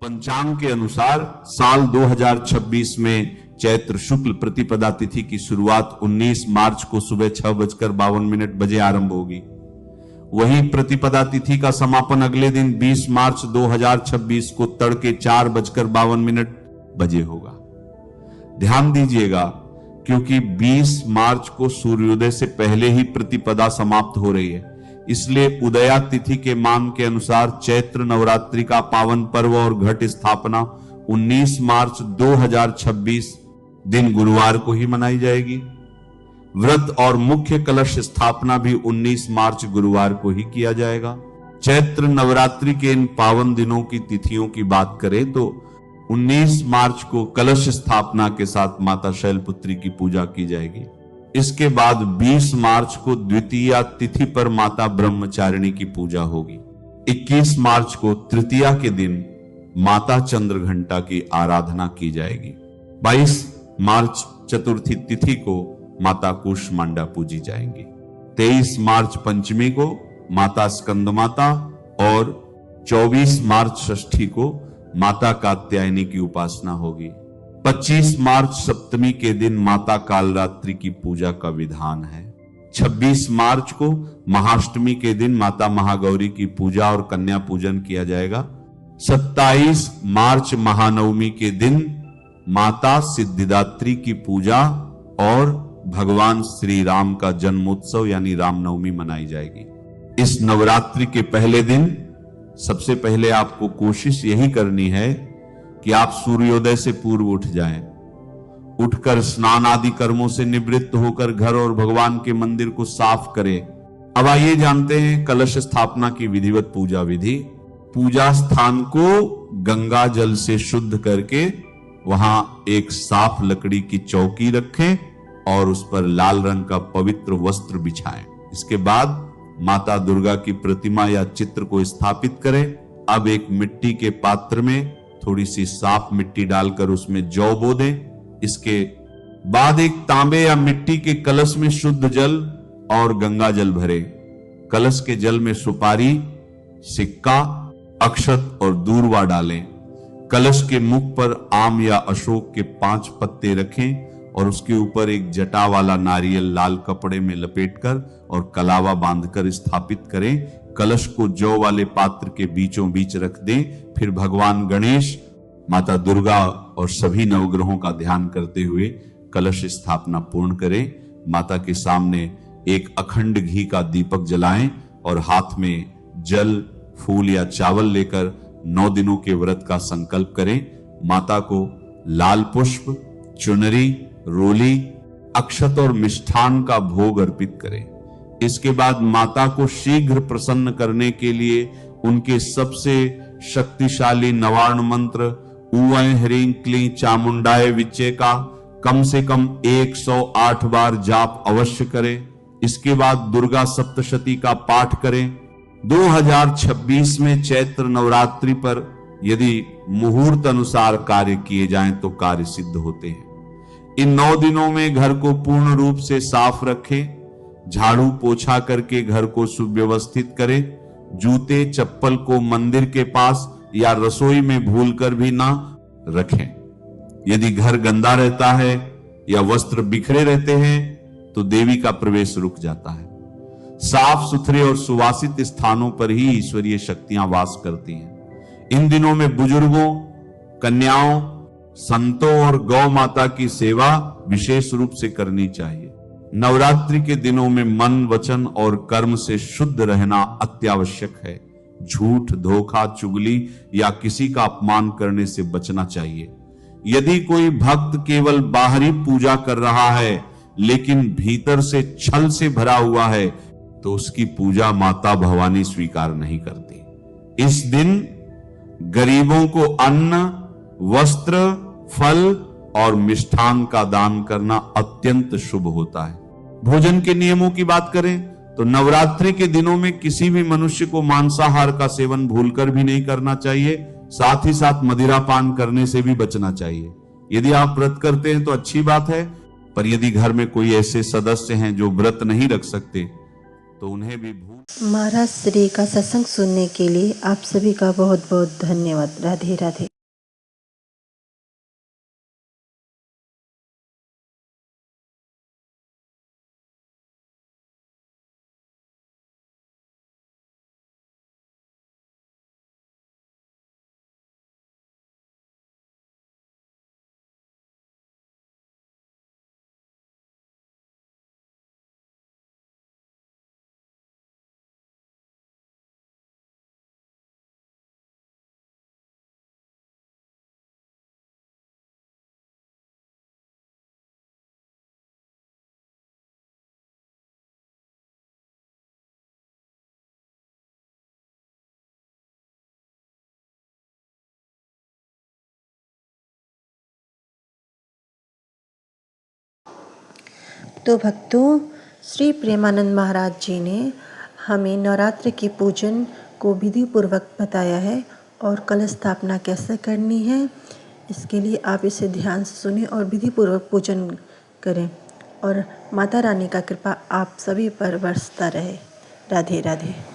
पंचांग के अनुसार साल 2026 में चैत्र शुक्ल प्रतिपदा तिथि की शुरुआत 19 मार्च को सुबह 6:52 बजे आरंभ होगी। वहीं प्रतिपदा तिथि का समापन अगले दिन 20 मार्च 2026 को तड़के 4:52 बजे होगा। ध्यान दीजिएगा, क्योंकि 20 मार्च को सूर्योदय से पहले ही प्रतिपदा समाप्त हो रही है, इसलिए उदया तिथि के मान के अनुसार चैत्र नवरात्रि का पावन पर्व और घट स्थापना 19 मार्च 2026 दिन गुरुवार को ही मनाई जाएगी। व्रत और मुख्य कलश स्थापना भी 19 मार्च गुरुवार को ही किया जाएगा। चैत्र नवरात्रि के इन पावन दिनों की तिथियों की बात करें तो 19 मार्च को कलश स्थापना के साथ माता शैलपुत्री की पूजा की जाएगी। इसके बाद 20 मार्च को द्वितीया तिथि पर माता ब्रह्मचारिणी की पूजा होगी। 21 मार्च को तृतीया के दिन माता चंद्रघंटा की आराधना की जाएगी। 22 मार्च चतुर्थी तिथि को माता कूष्मांडा पूजी जाएंगी। 23 मार्च पंचमी को माता स्कंदमाता और 24 मार्च षष्ठी को माता कात्यायनी की उपासना होगी। 25 मार्च सप्तमी के दिन माता कालरात्रि की पूजा का विधान है। 26 मार्च को महाअष्टमी के दिन माता महागौरी की पूजा और कन्या पूजन किया जाएगा। 27 मार्च महानवमी के दिन माता सिद्धिदात्री की पूजा और भगवान श्री राम का जन्मोत्सव यानी रामनवमी मनाई जाएगी। इस नवरात्रि के पहले दिन सबसे पहले आपको कोशिश यही करनी है कि आप सूर्योदय से पूर्व उठ जाएं। उठकर स्नान आदि कर्मों से निवृत्त होकर घर और भगवान के मंदिर को साफ करें। अब आइए जानते हैं कलश स्थापना की विधिवत पूजा विधि। पूजा स्थान को गंगा जल से शुद्ध करके वहां एक साफ लकड़ी की चौकी रखें और उस पर लाल रंग का पवित्र वस्त्र बिछाएं। इसके बाद माता दुर्गा की प्रतिमा या चित्र को स्थापित करें। अब एक मिट्टी के पात्र में थोड़ी सी साफ मिट्टी डालकर उसमें जौ बो दें। इसके बाद एक तांबे या मिट्टी के कलश में शुद्ध जल और गंगा जल भरें। कलश के जल में सुपारी, सिक्का, अक्षत और दूर्वा डालें। कलश के मुख पर आम या अशोक के 5 पत्ते रखें और उसके ऊपर एक जटा वाला नारियल लाल कपड़े में लपेटकर और कलावा बांधकर स्थापित करें। कलश को जौ वाले पात्र के बीचों बीच रख दें। फिर भगवान गणेश, माता दुर्गा और सभी नवग्रहों का ध्यान करते हुए कलश स्थापना पूर्ण करें। माता के सामने एक अखंड घी का दीपक जलाएं और हाथ में जल, फूल या चावल लेकर 9 दिनों के व्रत का संकल्प करें। माता को लाल पुष्प, चुनरी, रोली, अक्षत और मिष्ठान का भोग अर्पित करें। इसके बाद माता को शीघ्र प्रसन्न करने के लिए उनके सबसे शक्तिशाली नवार्ण मंत्र ऊऐ ह्रीं क्लीं चामुंडाय विच्चे का कम से कम 108 बार जाप अवश्य करें। इसके बाद दुर्गा सप्तशती का पाठ करें। 2026 में चैत्र नवरात्रि पर यदि मुहूर्त अनुसार कार्य किए जाएं तो कार्य सिद्ध होते हैं। इन 9 दिनों में घर को पूर्ण रूप से साफ रखें। झाड़ू पोछा करके घर को सुव्यवस्थित करें। जूते चप्पल को मंदिर के पास या रसोई में भूलकर भी ना रखें। यदि घर गंदा रहता है या वस्त्र बिखरे रहते हैं तो देवी का प्रवेश रुक जाता है। साफ सुथरे और सुवासित स्थानों पर ही ईश्वरीय शक्तियां वास करती हैं। इन दिनों में बुजुर्गों, कन्याओं, संतों और गौ माता की सेवा विशेष रूप से करनी चाहिए। नवरात्रि के दिनों में मन, वचन और कर्म से शुद्ध रहना अत्यावश्यक है। झूठ, धोखा, चुगली या किसी का अपमान करने से बचना चाहिए। यदि कोई भक्त केवल बाहरी पूजा कर रहा है लेकिन भीतर से छल से भरा हुआ है तो उसकी पूजा माता भवानी स्वीकार नहीं करती। इस दिन गरीबों को अन्न, वस्त्र, फल और मिष्ठान का दान करना अत्यंत शुभ होता है। भोजन के नियमों की बात करें तो नवरात्रि के दिनों में किसी भी मनुष्य को मांसाहार का सेवन भूलकर भी नहीं करना चाहिए। साथ ही साथ मदिरा पान करने से भी बचना चाहिए। यदि आप व्रत करते हैं तो अच्छी बात है, पर यदि घर में कोई ऐसे सदस्य हैं जो व्रत नहीं रख सकते तो उन्हें भी भूल। महाराज श्री का सत्संग सुनने के लिए आप सभी का बहुत बहुत धन्यवाद। राधे राधे। तो भक्तों, श्री प्रेमानंद महाराज जी ने हमें नवरात्र के पूजन को विधि पूर्वक बताया है और कलश स्थापना कैसे करनी है। इसके लिए आप इसे ध्यान से सुनें और विधि पूर्वक पूजन करें और माता रानी का कृपा आप सभी पर बरसता रहे। राधे राधे।